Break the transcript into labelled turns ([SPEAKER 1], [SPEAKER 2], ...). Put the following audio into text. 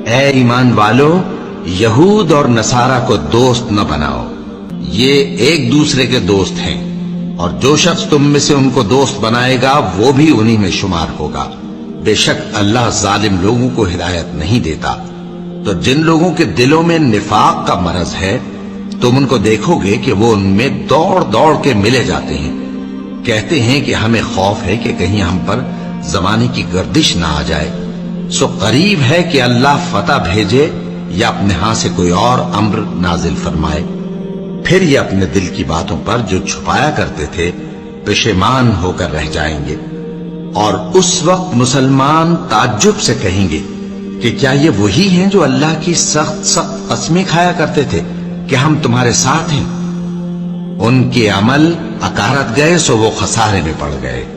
[SPEAKER 1] اے ایمان والو، یہود اور نصارہ کو دوست نہ بناؤ، یہ ایک دوسرے کے دوست ہیں، اور جو شخص تم میں سے ان کو دوست بنائے گا وہ بھی انہی میں شمار ہوگا۔ بے شک اللہ ظالم لوگوں کو ہدایت نہیں دیتا۔ تو جن لوگوں کے دلوں میں نفاق کا مرض ہے تم ان کو دیکھو گے کہ وہ ان میں دوڑ دوڑ کے ملے جاتے ہیں، کہتے ہیں کہ ہمیں خوف ہے کہ کہیں ہم پر زمانے کی گردش نہ آ جائے۔ سو قریب ہے کہ اللہ فتح بھیجے یا اپنے ہاں سے کوئی اور امر نازل فرمائے، پھر یہ اپنے دل کی باتوں پر جو چھپایا کرتے تھے پشیمان ہو کر رہ جائیں گے۔ اور اس وقت مسلمان تعجب سے کہیں گے کہ کیا یہ وہی ہیں جو اللہ کی سخت سخت قسمیں کھایا کرتے تھے کہ ہم تمہارے ساتھ ہیں؟ ان کے عمل اکارت گئے سو وہ خسارے میں پڑ گئے۔